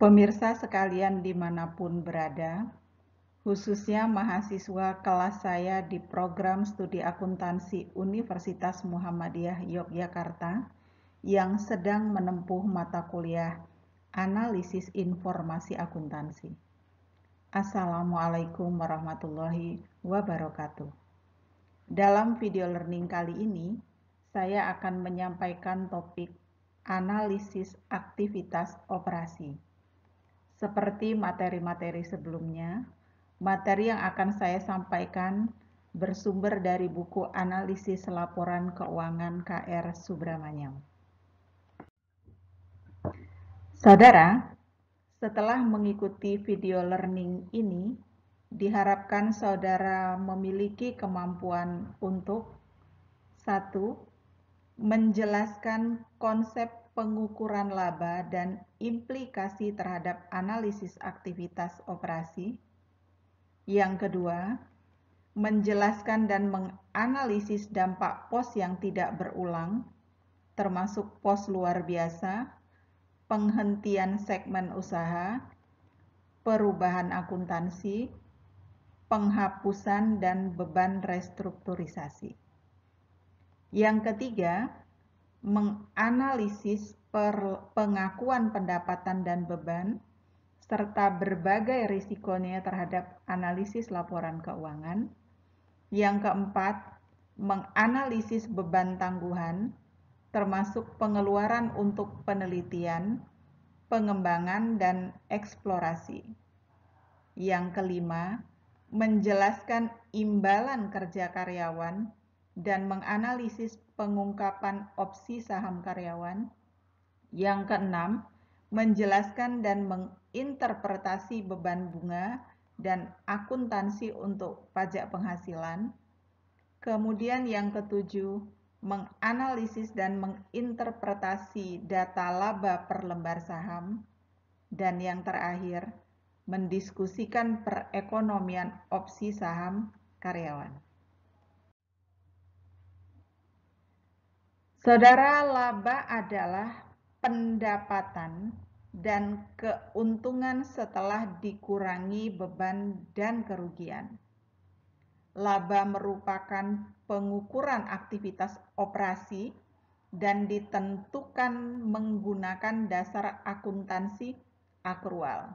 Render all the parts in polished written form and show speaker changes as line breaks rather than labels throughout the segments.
Pemirsa sekalian dimanapun berada, khususnya mahasiswa kelas saya di program studi akuntansi Universitas Muhammadiyah Yogyakarta yang sedang menempuh mata kuliah Analisis Informasi Akuntansi. Assalamualaikum warahmatullahi wabarakatuh. Dalam video learning kali ini, saya akan menyampaikan topik analisis aktivitas operasi. Seperti materi-materi sebelumnya, materi yang akan saya sampaikan bersumber dari buku Analisis Laporan Keuangan KR Subramanyam. Saudara, setelah mengikuti video learning ini, diharapkan saudara memiliki kemampuan untuk 1. Menjelaskan konsep pengukuran laba dan implikasi terhadap analisis aktivitas operasi. Yang kedua, menjelaskan dan menganalisis dampak pos yang tidak berulang, termasuk pos luar biasa, penghentian segmen usaha, perubahan akuntansi, penghapusan dan beban restrukturisasi. Yang ketiga, menganalisis pengakuan pendapatan dan beban, serta berbagai risikonya terhadap analisis laporan keuangan. Yang keempat, menganalisis beban tangguhan, termasuk pengeluaran untuk penelitian, pengembangan, dan eksplorasi. Yang kelima, menjelaskan imbalan kerja karyawan dan menganalisis pengungkapan opsi saham karyawan. Yang keenam, menjelaskan dan menginterpretasi beban bunga dan akuntansi untuk pajak penghasilan. Kemudian yang ketujuh, menganalisis dan menginterpretasi data laba per lembar saham. Dan yang terakhir, mendiskusikan perekonomian opsi saham karyawan. Saudara, laba adalah pendapatan dan keuntungan setelah dikurangi beban dan kerugian. Laba merupakan pengukuran aktivitas operasi dan ditentukan menggunakan dasar akuntansi akrual.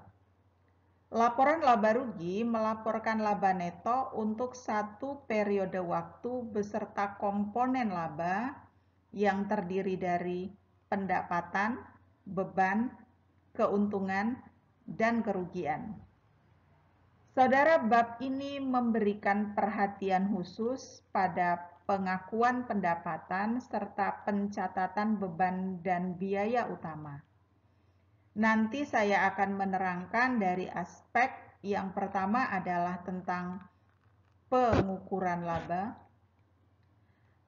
Laporan laba rugi melaporkan laba neto untuk satu periode waktu beserta komponen laba yang terdiri dari pendapatan, beban, keuntungan, dan kerugian. Saudara, bab ini memberikan perhatian khusus pada pengakuan pendapatan serta pencatatan beban dan biaya utama. Nanti saya akan menerangkan dari aspek yang pertama adalah tentang pengukuran laba,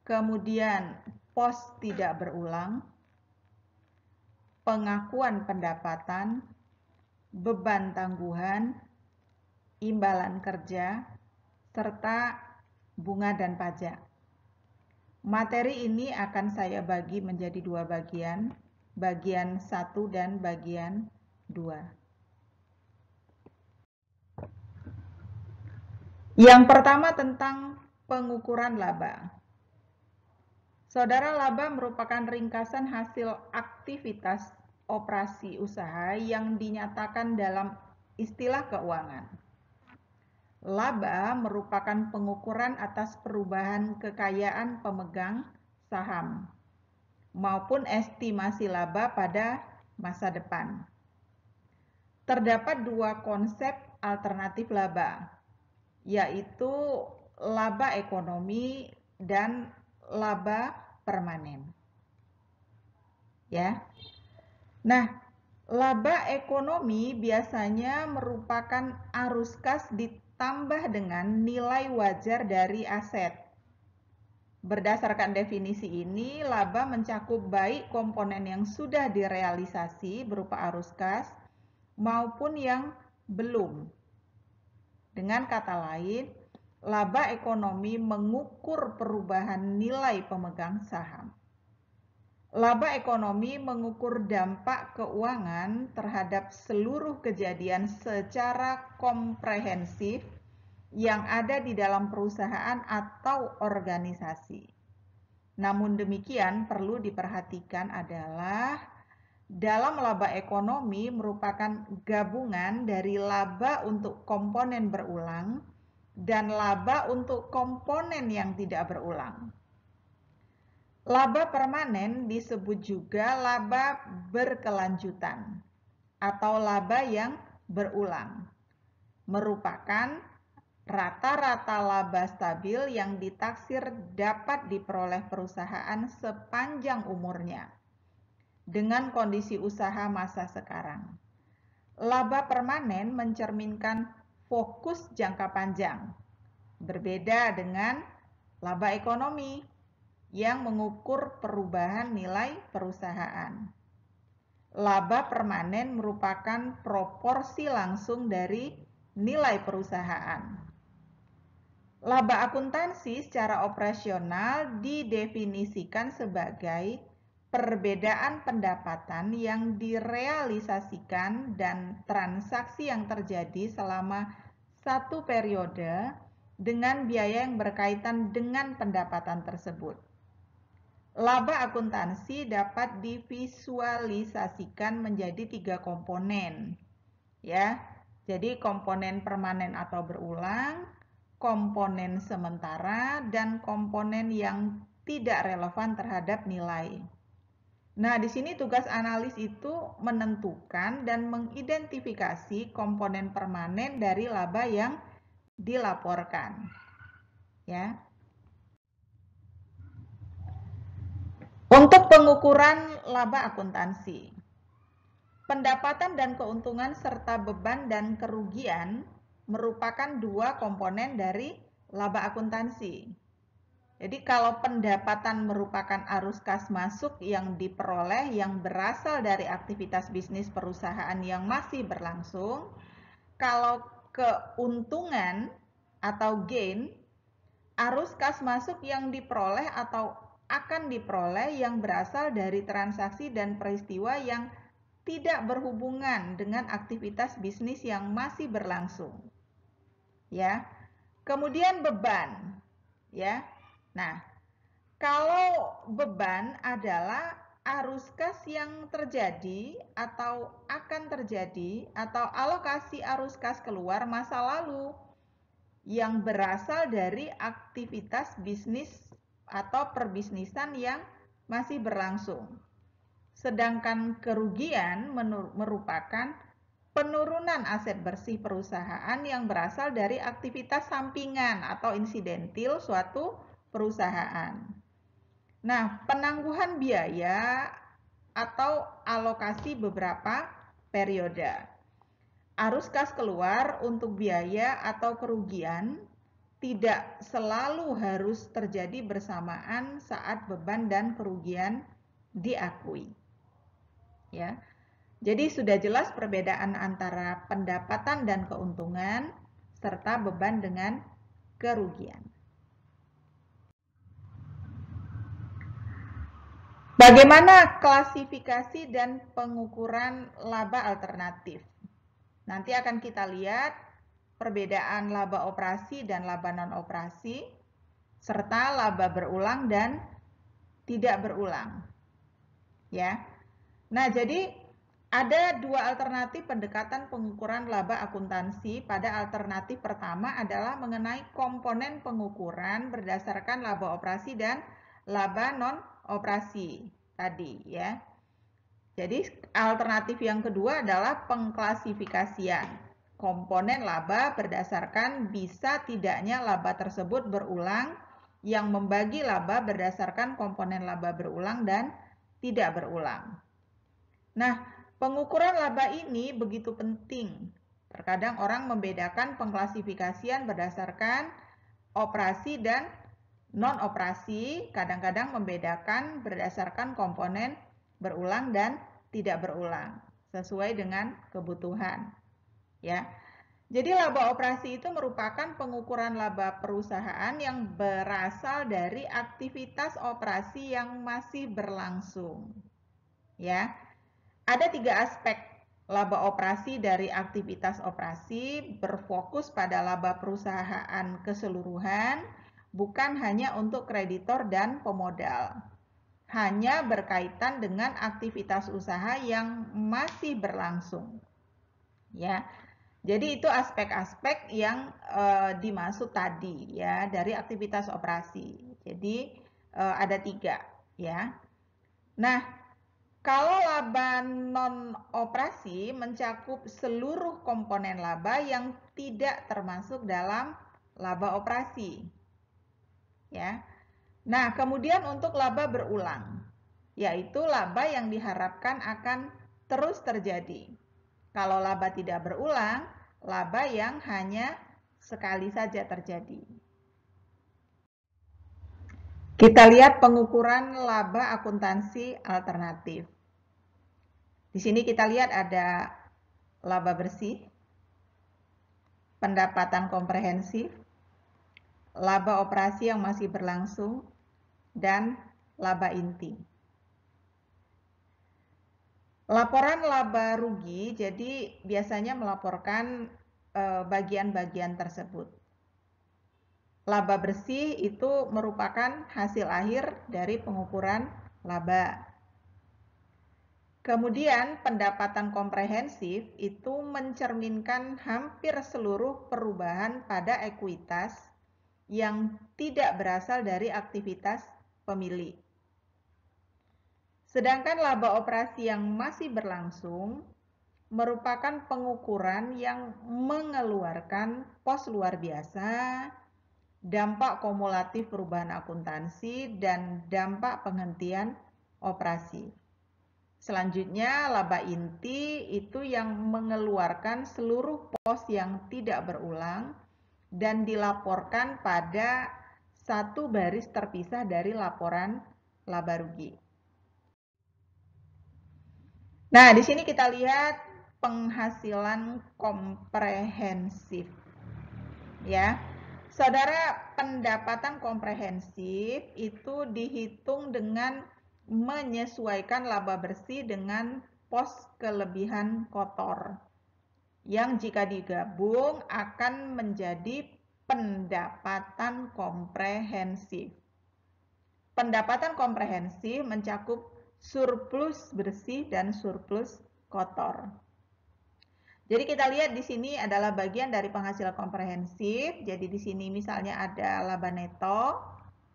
kemudian pos tidak berulang, pengakuan pendapatan, beban tangguhan, imbalan kerja, serta bunga dan pajak. Materi ini akan saya bagi menjadi dua bagian, bagian 1 dan bagian 2. Yang pertama tentang pengukuran laba. Saudara, laba merupakan ringkasan hasil aktivitas operasi usaha yang dinyatakan dalam istilah keuangan. Laba merupakan pengukuran atas perubahan kekayaan pemegang saham maupun estimasi laba pada masa depan. Terdapat dua konsep alternatif laba, yaitu laba ekonomi dan laba permanen. Ya. Nah, laba ekonomi biasanya merupakan arus kas ditambah dengan nilai wajar dari aset. Berdasarkan definisi ini, laba mencakup baik komponen yang sudah direalisasi berupa arus kas maupun yang belum. Dengan kata lain, laba ekonomi mengukur perubahan nilai pemegang saham. Laba ekonomi mengukur dampak keuangan terhadap seluruh kejadian secara komprehensif yang ada di dalam perusahaan atau organisasi. Namun demikian, perlu diperhatikan adalah dalam laba ekonomi merupakan gabungan dari laba untuk komponen berulang dan laba untuk komponen yang tidak berulang. Laba permanen disebut juga laba berkelanjutan atau laba yang berulang. Merupakan rata-rata laba stabil yang ditaksir dapat diperoleh perusahaan sepanjang umurnya dengan kondisi usaha masa sekarang. Laba permanen mencerminkan fokus jangka panjang, berbeda dengan laba ekonomi yang mengukur perubahan nilai perusahaan. Laba permanen merupakan proporsi langsung dari nilai perusahaan. Laba akuntansi secara operasional didefinisikan sebagai perbedaan pendapatan yang direalisasikan dan transaksi yang terjadi selama satu periode dengan biaya yang berkaitan dengan pendapatan tersebut. Laba akuntansi dapat divisualisasikan menjadi 3 komponen. Ya. Jadi komponen permanen atau berulang, komponen sementara, dan komponen yang tidak relevan terhadap nilai. Nah, di sini tugas analis itu menentukan dan mengidentifikasi komponen permanen dari laba yang dilaporkan. Ya. Untuk pengukuran laba akuntansi, pendapatan dan keuntungan serta beban dan kerugian merupakan 2 komponen dari laba akuntansi. Jadi kalau pendapatan merupakan arus kas masuk yang diperoleh yang berasal dari aktivitas bisnis perusahaan yang masih berlangsung, kalau keuntungan atau gain, arus kas masuk yang diperoleh atau akan diperoleh yang berasal dari transaksi dan peristiwa yang tidak berhubungan dengan aktivitas bisnis yang masih berlangsung. Ya. Kemudian beban, ya. Nah, kalau beban adalah arus kas yang terjadi atau akan terjadi atau alokasi arus kas keluar masa lalu yang berasal dari aktivitas bisnis atau perbisnisan yang masih berlangsung. Sedangkan kerugian merupakan penurunan aset bersih perusahaan yang berasal dari aktivitas sampingan atau insidentil suatu perusahaan. Nah, penangguhan biaya atau alokasi beberapa periode. Arus kas keluar untuk biaya atau kerugian tidak selalu harus terjadi bersamaan saat beban dan kerugian diakui. Ya. Jadi sudah jelas perbedaan antara pendapatan dan keuntungan serta beban dengan kerugian. Bagaimana klasifikasi dan pengukuran laba alternatif? Nanti akan kita lihat perbedaan laba operasi dan laba non-operasi, serta laba berulang dan tidak berulang. Ya. Nah, jadi ada 2 alternatif pendekatan pengukuran laba akuntansi. Pada alternatif pertama adalah mengenai komponen pengukuran berdasarkan laba operasi dan laba non-operasi tadi, ya. Jadi alternatif yang kedua adalah pengklasifikasian komponen laba berdasarkan bisa tidaknya laba tersebut berulang yang membagi laba berdasarkan komponen laba berulang dan tidak berulang. Nah, pengukuran laba ini begitu penting. Terkadang orang membedakan pengklasifikasian berdasarkan operasi dan non-operasi, kadang-kadang membedakan berdasarkan komponen berulang dan tidak berulang, sesuai dengan kebutuhan. Ya. Jadi laba operasi itu merupakan pengukuran laba perusahaan yang berasal dari aktivitas operasi yang masih berlangsung. Ya, ada 3 aspek laba operasi dari aktivitas operasi, berfokus pada laba perusahaan keseluruhan, bukan hanya untuk kreditor dan pemodal. Hanya berkaitan dengan aktivitas usaha yang masih berlangsung. Ya. Jadi itu aspek-aspek yang dimaksud tadi ya dari aktivitas operasi. Jadi ada 3 ya. Nah, kalau laba non operasi mencakup seluruh komponen laba yang tidak termasuk dalam laba operasi. Ya. Nah, kemudian untuk laba berulang, yaitu laba yang diharapkan akan terus terjadi. Kalau laba tidak berulang, laba yang hanya sekali saja terjadi. Kita lihat pengukuran laba akuntansi alternatif. Di sini kita lihat ada laba bersih, pendapatan komprehensif, laba operasi yang masih berlangsung, dan laba inti. Laporan laba rugi jadi biasanya melaporkan bagian-bagian tersebut. Laba bersih itu merupakan hasil akhir dari pengukuran laba. Kemudian pendapatan komprehensif itu mencerminkan hampir seluruh perubahan pada ekuitas yang tidak berasal dari aktivitas pemilik. Sedangkan laba operasi yang masih berlangsung merupakan pengukuran yang mengeluarkan pos luar biasa, dampak kumulatif perubahan akuntansi, dan dampak penghentian operasi. Selanjutnya, laba inti itu yang mengeluarkan seluruh pos yang tidak berulang dan dilaporkan pada satu baris terpisah dari laporan laba rugi. Nah, di sini kita lihat penghasilan komprehensif. Ya. Saudara, pendapatan komprehensif itu dihitung dengan menyesuaikan laba bersih dengan pos kelebihan kotor, yang jika digabung akan menjadi pendapatan komprehensif. Pendapatan komprehensif mencakup surplus bersih dan surplus kotor. Jadi kita lihat di sini adalah bagian dari penghasilan komprehensif. Jadi di sini misalnya ada laba neto,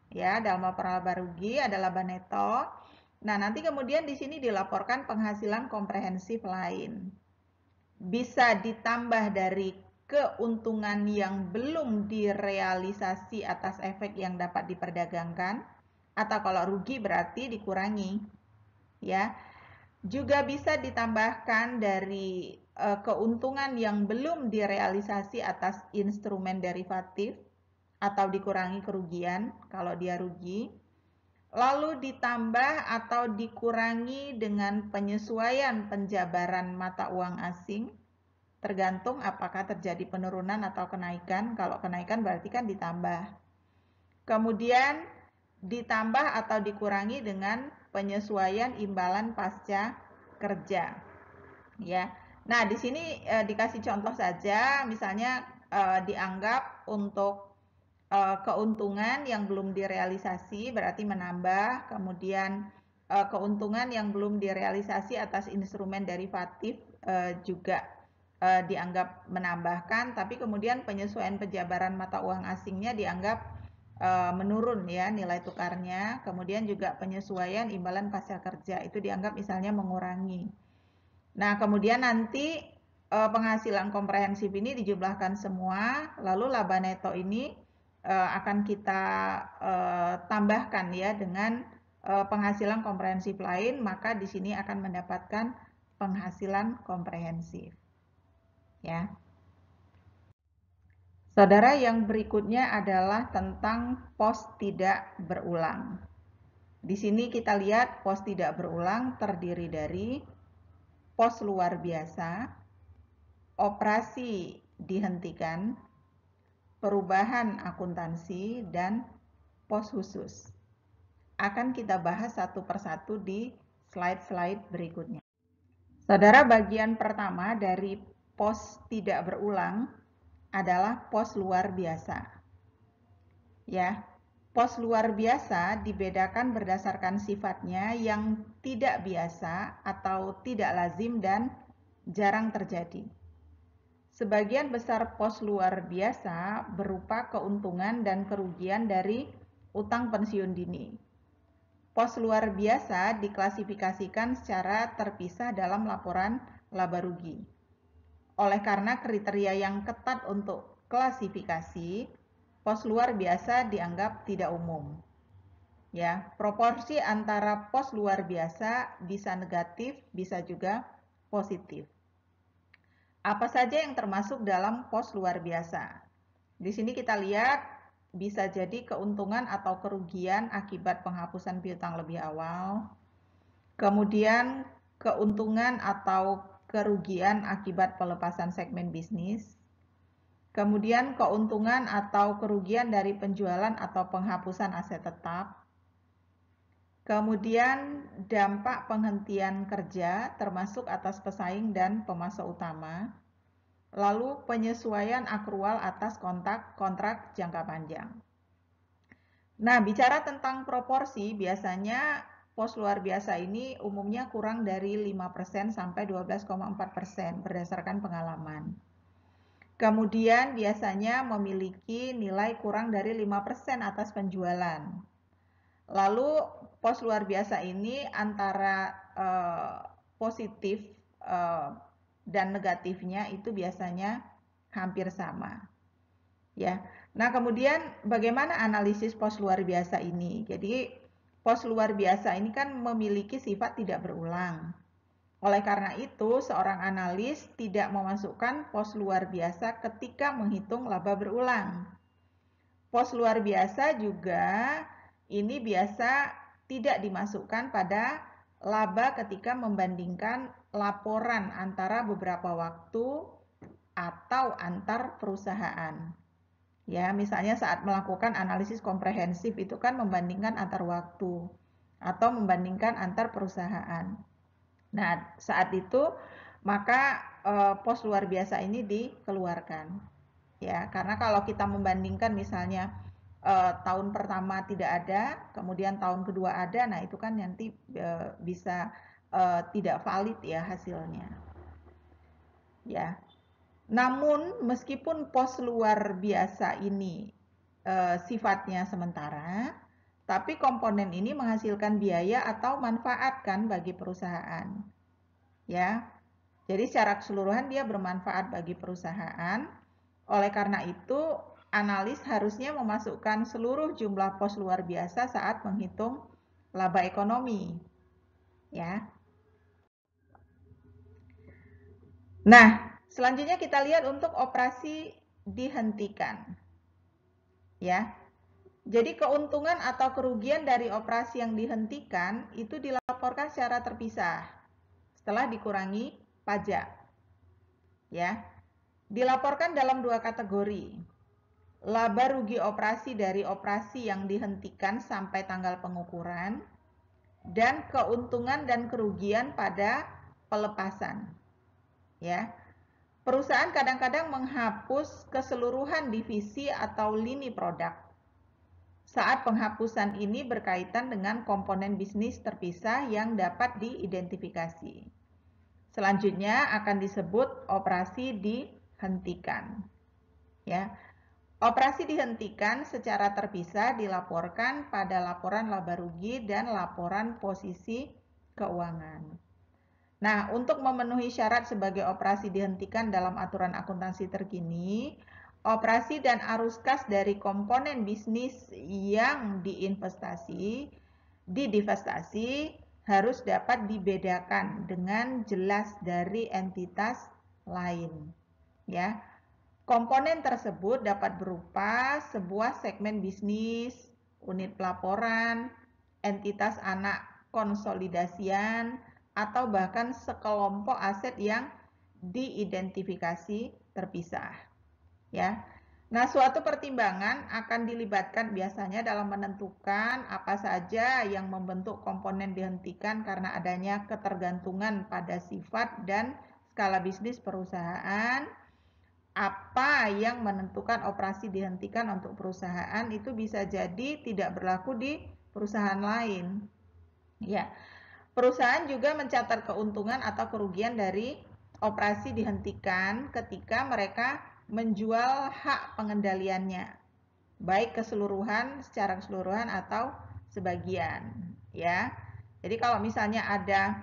ya, dalam laporan laba rugi ada laba neto. Nah, nanti kemudian di sini dilaporkan penghasilan komprehensif lain. Bisa ditambah dari keuntungan yang belum direalisasi atas efek yang dapat diperdagangkan, atau kalau rugi berarti dikurangi. Ya. Juga bisa ditambahkan dari keuntungan yang belum direalisasi atas instrumen derivatif atau dikurangi kerugian kalau dia rugi. Lalu ditambah atau dikurangi dengan penyesuaian penjabaran mata uang asing, tergantung apakah terjadi penurunan atau kenaikan. Kalau kenaikan berarti kan ditambah. Kemudian ditambah atau dikurangi dengan penyesuaian imbalan pasca kerja. Ya. Nah, di sini dikasih contoh saja, misalnya dianggap untuk keuntungan yang belum direalisasi berarti menambah, kemudian keuntungan yang belum direalisasi atas instrumen derivatif juga dianggap menambahkan, tapi kemudian penyesuaian penjabaran mata uang asingnya dianggap menurun ya nilai tukarnya, kemudian juga penyesuaian imbalan pasca kerja itu dianggap misalnya mengurangi. Nah, kemudian nanti penghasilan komprehensif ini dijumlahkan semua, lalu laba neto ini akan kita tambahkan ya dengan penghasilan komprehensif lain, maka di sini akan mendapatkan penghasilan komprehensif. Ya. Saudara, yang berikutnya adalah tentang pos tidak berulang. Di sini kita lihat pos tidak berulang terdiri dari pos luar biasa, operasi dihentikan, perubahan akuntansi, dan pos khusus. Akan kita bahas satu persatu di slide-slide berikutnya. Saudara, bagian pertama dari pos tidak berulang adalah pos luar biasa. Ya, pos luar biasa dibedakan berdasarkan sifatnya yang tidak biasa atau tidak lazim dan jarang terjadi. Sebagian besar pos luar biasa berupa keuntungan dan kerugian dari utang pensiun dini. Pos luar biasa diklasifikasikan secara terpisah dalam laporan laba rugi. Oleh karena kriteria yang ketat untuk klasifikasi, pos luar biasa dianggap tidak umum. Ya, proporsi antara pos luar biasa bisa negatif, bisa juga positif. Apa saja yang termasuk dalam pos luar biasa? Di sini kita lihat bisa jadi keuntungan atau kerugian akibat penghapusan piutang lebih awal. Kemudian keuntungan atau kerugian akibat pelepasan segmen bisnis. Kemudian keuntungan atau kerugian dari penjualan atau penghapusan aset tetap. Kemudian dampak penghentian kerja termasuk atas pesaing dan pemasok utama. Lalu penyesuaian akrual atas kontrak jangka panjang. Nah, bicara tentang proporsi, biasanya pos luar biasa ini umumnya kurang dari 5% sampai 12,4% berdasarkan pengalaman. Kemudian biasanya memiliki nilai kurang dari 5% atas penjualan. Lalu pos luar biasa ini antara positif dan negatifnya itu biasanya hampir sama. Ya. Nah, kemudian bagaimana analisis pos luar biasa ini? Jadi pos luar biasa ini kan memiliki sifat tidak berulang. Oleh karena itu, seorang analis tidak memasukkan pos luar biasa ketika menghitung laba berulang. Pos luar biasa juga ini biasa tidak dimasukkan pada laba ketika membandingkan laporan antara beberapa waktu atau antar perusahaan. Ya, misalnya saat melakukan analisis komprehensif itu kan membandingkan antar waktu atau membandingkan antar perusahaan. Nah, saat itu maka pos luar biasa ini dikeluarkan. Ya, karena kalau kita membandingkan misalnya tahun pertama tidak ada, kemudian tahun kedua ada, nah itu kan nanti bisa tidak valid ya hasilnya. Ya. Namun meskipun pos luar biasa ini sifatnya sementara, tapi komponen ini menghasilkan biaya atau manfaat kan bagi perusahaan. Ya. Jadi secara keseluruhan dia bermanfaat bagi perusahaan. Oleh karena itu, analis harusnya memasukkan seluruh jumlah pos luar biasa saat menghitung laba ekonomi. Ya. Nah, selanjutnya kita lihat untuk operasi dihentikan. Ya. Jadi keuntungan atau kerugian dari operasi yang dihentikan itu dilaporkan secara terpisah setelah dikurangi pajak. Ya. Dilaporkan dalam dua kategori. Laba rugi operasi dari operasi yang dihentikan sampai tanggal pengukuran dan keuntungan dan kerugian pada pelepasan. Ya. Perusahaan kadang-kadang menghapus keseluruhan divisi atau lini produk. Saat penghapusan ini berkaitan dengan komponen bisnis terpisah yang dapat diidentifikasi. Selanjutnya akan disebut operasi dihentikan. Ya. Operasi dihentikan secara terpisah dilaporkan pada laporan laba rugi dan laporan posisi keuangan. Nah, untuk memenuhi syarat sebagai operasi dihentikan dalam aturan akuntansi terkini, operasi dan arus kas dari komponen bisnis yang divestasi harus dapat dibedakan dengan jelas dari entitas lain. Ya. Komponen tersebut dapat berupa sebuah segmen bisnis, unit pelaporan, entitas anak konsolidasian, atau bahkan sekelompok aset yang diidentifikasi terpisah. Ya. Nah, suatu pertimbangan akan dilibatkan biasanya dalam menentukan apa saja yang membentuk komponen dihentikan karena adanya ketergantungan pada sifat dan skala bisnis perusahaan. Apa yang menentukan operasi dihentikan untuk perusahaan itu bisa jadi tidak berlaku di perusahaan lain. Ya. Perusahaan juga mencatat keuntungan atau kerugian dari operasi dihentikan ketika mereka menjual hak pengendaliannya, baik keseluruhan, secara keseluruhan atau sebagian, ya. Jadi kalau misalnya ada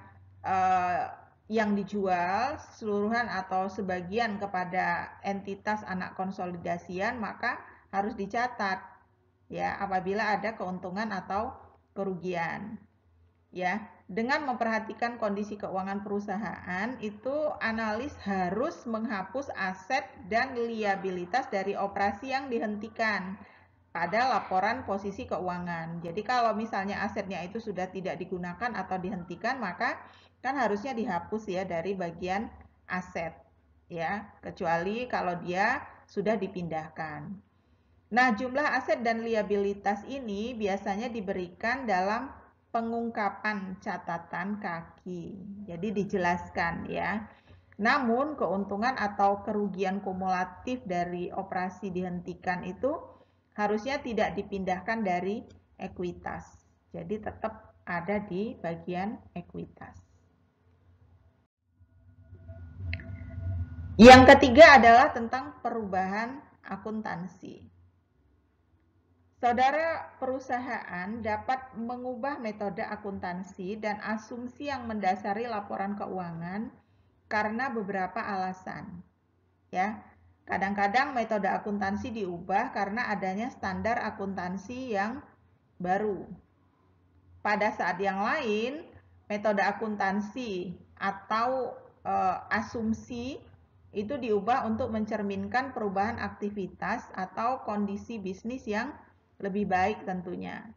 yang dijual keseluruhan atau sebagian kepada entitas anak konsolidasian, maka harus dicatat, ya, apabila ada keuntungan atau kerugian. Ya, dengan memperhatikan kondisi keuangan perusahaan, itu analis harus menghapus aset dan liabilitas dari operasi yang dihentikan pada laporan posisi keuangan. Jadi kalau misalnya asetnya itu sudah tidak digunakan atau dihentikan, maka kan harusnya dihapus ya dari bagian aset, ya, kecuali kalau dia sudah dipindahkan. Nah, jumlah aset dan liabilitas ini biasanya diberikan dalam pengungkapan catatan kaki. Jadi dijelaskan ya. Namun keuntungan atau kerugian kumulatif dari operasi dihentikan itu harusnya tidak dipindahkan dari ekuitas. Jadi tetap ada di bagian ekuitas. Yang ketiga adalah tentang perubahan akuntansi. Saudara, perusahaan dapat mengubah metode akuntansi dan asumsi yang mendasari laporan keuangan karena beberapa alasan. Ya, kadang-kadang metode akuntansi diubah karena adanya standar akuntansi yang baru. Pada saat yang lain, metode akuntansi atau asumsi itu diubah untuk mencerminkan perubahan aktivitas atau kondisi bisnis yang lebih baik tentunya.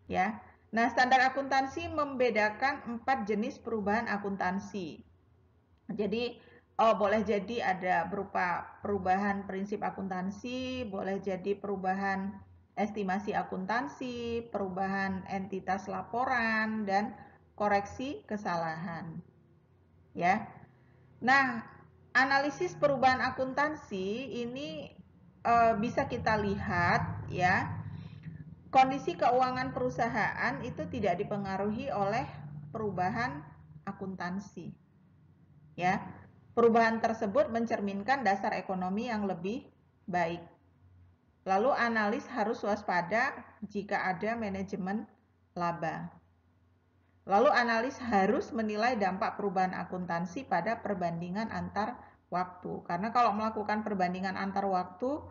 Ya. Nah, standar akuntansi membedakan 4 jenis perubahan akuntansi. Jadi, boleh jadi ada berupa perubahan prinsip akuntansi, boleh jadi perubahan estimasi akuntansi, perubahan entitas laporan, dan koreksi kesalahan. Ya. Nah, analisis perubahan akuntansi ini bisa kita lihat ya. Kondisi keuangan perusahaan itu tidak dipengaruhi oleh perubahan akuntansi. Ya. Perubahan tersebut mencerminkan dasar ekonomi yang lebih baik. Lalu analis harus waspada jika ada manajemen laba. Lalu analis harus menilai dampak perubahan akuntansi pada perbandingan antar waktu. Karena kalau melakukan perbandingan antar waktu,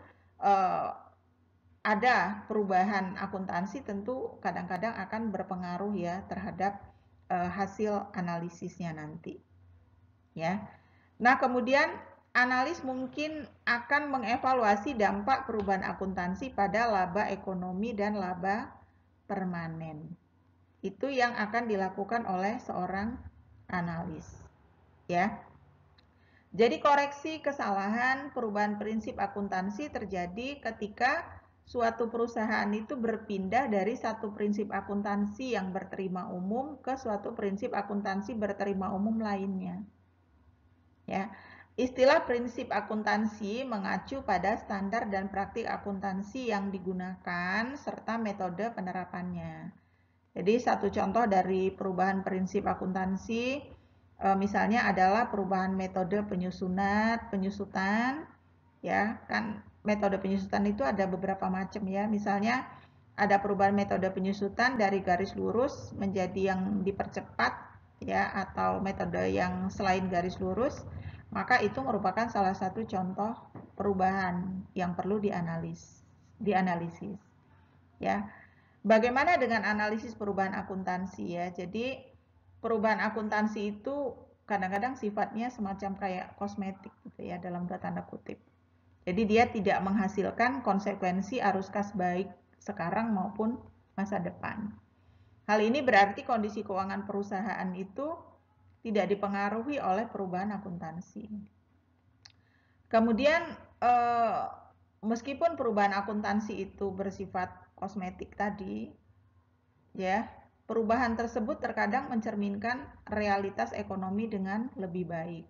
ada perubahan akuntansi tentu kadang-kadang akan berpengaruh ya terhadap hasil analisisnya nanti. Ya. Nah, kemudian analis mungkin akan mengevaluasi dampak perubahan akuntansi pada laba ekonomi dan laba permanen. Itu yang akan dilakukan oleh seorang analis. Ya. Jadi koreksi kesalahan perubahan prinsip akuntansi terjadi ketika suatu perusahaan itu berpindah dari satu prinsip akuntansi yang berterima umum ke suatu prinsip akuntansi berterima umum lainnya. Ya. Istilah prinsip akuntansi mengacu pada standar dan praktik akuntansi yang digunakan serta metode penerapannya. Jadi satu contoh dari perubahan prinsip akuntansi misalnya adalah perubahan metode penyusutan, ya kan metode penyusutan itu ada beberapa macam ya. Misalnya ada perubahan metode penyusutan dari garis lurus menjadi yang dipercepat ya atau metode yang selain garis lurus, maka itu merupakan salah satu contoh perubahan yang perlu dianalisis. Ya. Bagaimana dengan analisis perubahan akuntansi ya? Jadi perubahan akuntansi itu kadang-kadang sifatnya semacam kayak kosmetik gitu ya dalam tanda kutip. Jadi dia tidak menghasilkan konsekuensi arus kas baik sekarang maupun masa depan. Hal ini berarti kondisi keuangan perusahaan itu tidak dipengaruhi oleh perubahan akuntansi. Kemudian meskipun perubahan akuntansi itu bersifat kosmetik tadi, ya, perubahan tersebut terkadang mencerminkan realitas ekonomi dengan lebih baik.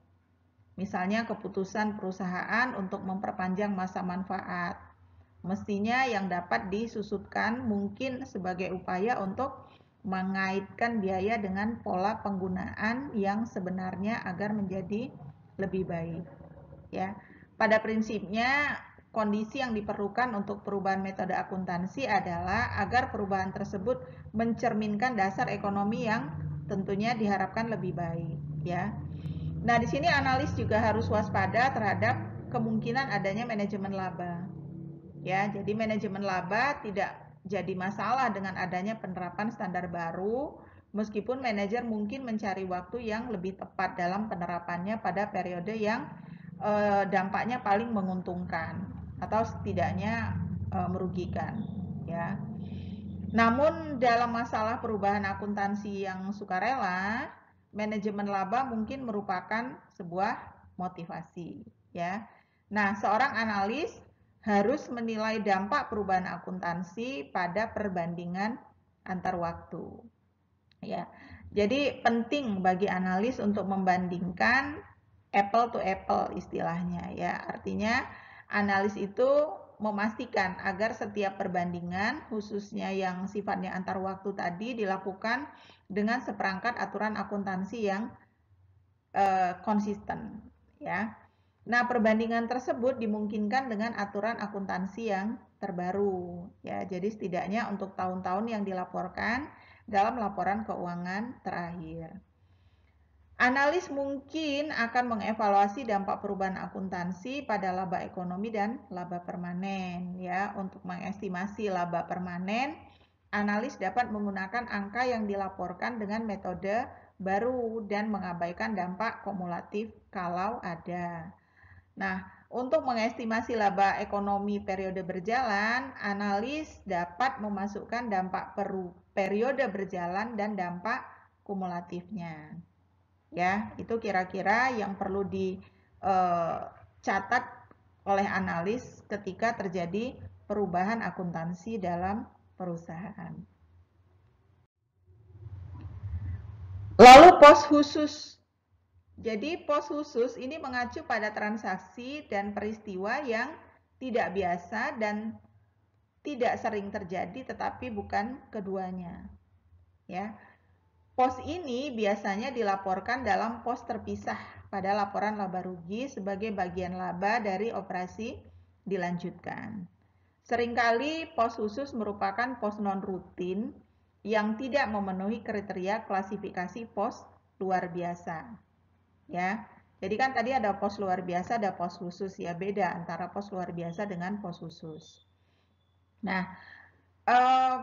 Misalnya keputusan perusahaan untuk memperpanjang masa manfaat, mestinya yang dapat disusutkan mungkin sebagai upaya untuk mengaitkan biaya dengan pola penggunaan yang sebenarnya agar menjadi lebih baik. Ya, pada prinsipnya kondisi yang diperlukan untuk perubahan metode akuntansi adalah agar perubahan tersebut mencerminkan dasar ekonomi yang tentunya diharapkan lebih baik, ya. Nah, di sini analis juga harus waspada terhadap kemungkinan adanya manajemen laba. Ya, jadi manajemen laba tidak jadi masalah dengan adanya penerapan standar baru, meskipun manajer mungkin mencari waktu yang lebih tepat dalam penerapannya pada periode yang dampaknya paling menguntungkan atau setidaknya merugikan, ya. Namun dalam masalah perubahan akuntansi yang sukarela, manajemen laba mungkin merupakan sebuah motivasi, ya. Nah, seorang analis harus menilai dampak perubahan akuntansi pada perbandingan antar waktu, ya. Jadi penting bagi analis untuk membandingkan apple to apple istilahnya, ya. Artinya analis itu memastikan agar setiap perbandingan khususnya yang sifatnya antar waktu tadi dilakukan dengan seperangkat aturan akuntansi yang konsisten, ya. Nah, perbandingan tersebut dimungkinkan dengan aturan akuntansi yang terbaru, ya. Jadi setidaknya untuk tahun-tahun yang dilaporkan dalam laporan keuangan terakhir. Analis mungkin akan mengevaluasi dampak perubahan akuntansi pada laba ekonomi dan laba permanen, ya. Untuk mengestimasi laba permanen, analis dapat menggunakan angka yang dilaporkan dengan metode baru dan mengabaikan dampak kumulatif kalau ada. Nah, untuk mengestimasi laba ekonomi periode berjalan, analis dapat memasukkan dampak periode berjalan dan dampak kumulatifnya. Ya, itu kira-kira yang perlu dicatat oleh analis ketika terjadi perubahan akuntansi dalam perusahaan. Lalu pos khusus. Jadi pos khusus ini mengacu pada transaksi dan peristiwa yang tidak biasa dan tidak sering terjadi tetapi bukan keduanya. Ya. Pos ini biasanya dilaporkan dalam pos terpisah pada laporan laba rugi sebagai bagian laba dari operasi dilanjutkan. Seringkali pos khusus merupakan pos non-rutin yang tidak memenuhi kriteria klasifikasi pos luar biasa. Ya, jadi kan tadi ada pos luar biasa, ada pos khusus, ya, beda antara pos luar biasa dengan pos khusus. Nah,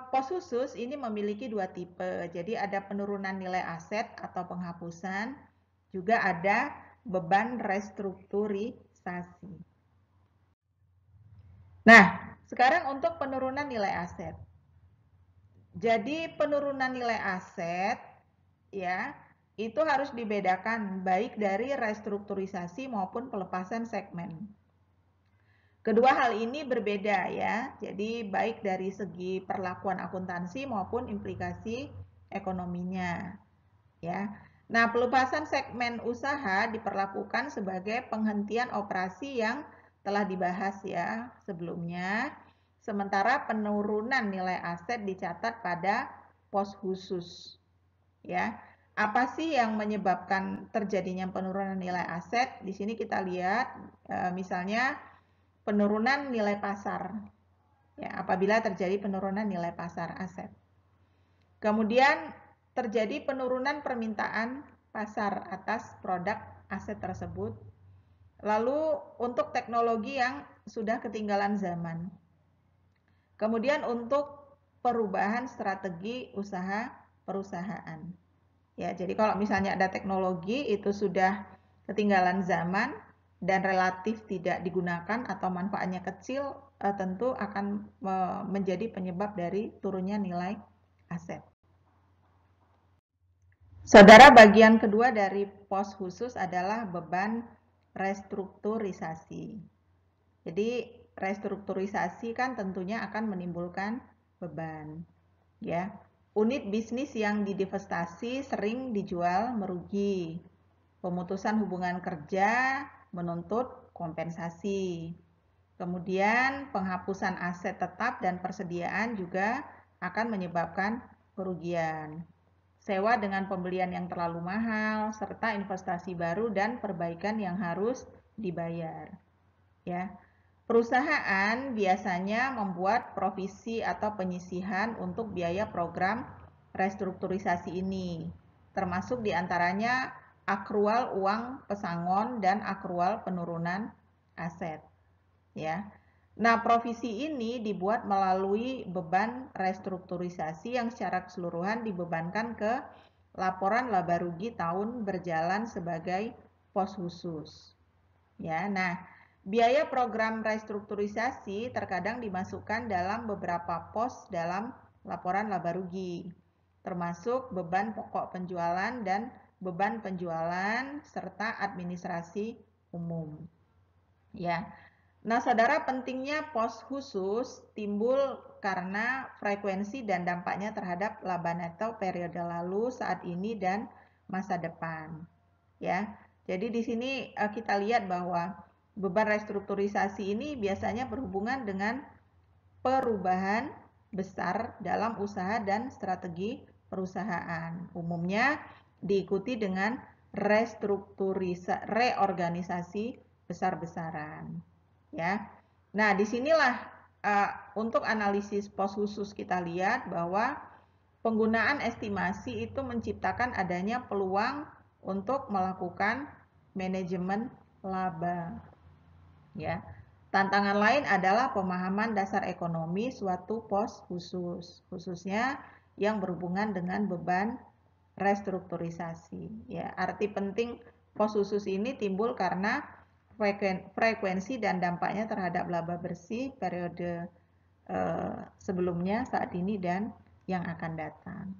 pos khusus ini memiliki dua tipe. Jadi ada penurunan nilai aset atau penghapusan, juga ada beban restrukturisasi. Nah, sekarang untuk penurunan nilai aset. Jadi penurunan nilai aset, ya, itu harus dibedakan baik dari restrukturisasi maupun pelepasan segmen. Kedua hal ini berbeda, ya. Jadi baik dari segi perlakuan akuntansi maupun implikasi ekonominya, ya. Nah, pelepasan segmen usaha diperlakukan sebagai penghentian operasi yang telah dibahas, ya, sebelumnya. Sementara penurunan nilai aset dicatat pada pos khusus, ya. Apa sih yang menyebabkan terjadinya penurunan nilai aset? Di sini kita lihat misalnya penurunan nilai pasar, ya, apabila terjadi penurunan nilai pasar aset. Kemudian terjadi penurunan permintaan pasar atas produk aset tersebut. Lalu untuk teknologi yang sudah ketinggalan zaman. Kemudian untuk perubahan strategi usaha perusahaan. Ya, jadi kalau misalnya ada teknologi itu sudah ketinggalan zaman dan relatif tidak digunakan atau manfaatnya kecil, tentu akan menjadi penyebab dari turunnya nilai aset. Saudara, bagian kedua dari pos khusus adalah beban restrukturisasi. Jadi restrukturisasi kan tentunya akan menimbulkan beban, ya. Unit bisnis yang didivestasi sering dijual merugi. Pemutusan hubungan kerja menuntut kompensasi. Kemudian penghapusan aset tetap dan persediaan juga akan menyebabkan kerugian. Sewa dengan pembelian yang terlalu mahal, serta investasi baru dan perbaikan yang harus dibayar. Ya. Perusahaan biasanya membuat provisi atau penyisihan untuk biaya program restrukturisasi ini, termasuk diantaranya akrual uang pesangon dan akrual penurunan aset. Ya. Nah, provisi ini dibuat melalui beban restrukturisasi yang secara keseluruhan dibebankan ke laporan laba rugi tahun berjalan sebagai pos khusus. Ya, nah, biaya program restrukturisasi terkadang dimasukkan dalam beberapa pos dalam laporan laba rugi, termasuk beban pokok penjualan dan beban penjualan serta administrasi umum. Ya. Nah, saudara, pentingnya pos khusus timbul karena frekuensi dan dampaknya terhadap laba neto periode lalu, saat ini dan masa depan. Ya. Jadi di sini kita lihat bahwa beban restrukturisasi ini biasanya berhubungan dengan perubahan besar dalam usaha dan strategi perusahaan. Umumnya diikuti dengan reorganisasi besar-besaran. Ya. Nah, disinilah untuk analisis pos khusus kita lihat bahwa penggunaan estimasi itu menciptakan adanya peluang untuk melakukan manajemen laba. Ya. Tantangan lain adalah pemahaman dasar ekonomi suatu pos khusus, khususnya yang berhubungan dengan beban restrukturisasi. Ya, arti penting pos khusus ini timbul karena frekuensi dan dampaknya terhadap laba bersih periode sebelumnya, saat ini, dan yang akan datang.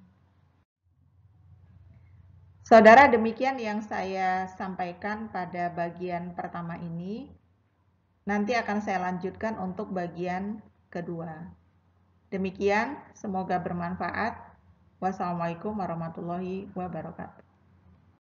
Saudara, demikian yang saya sampaikan pada bagian pertama ini. Nanti akan saya lanjutkan untuk bagian kedua. Demikian, semoga bermanfaat. Wassalamualaikum warahmatullahi wabarakatuh.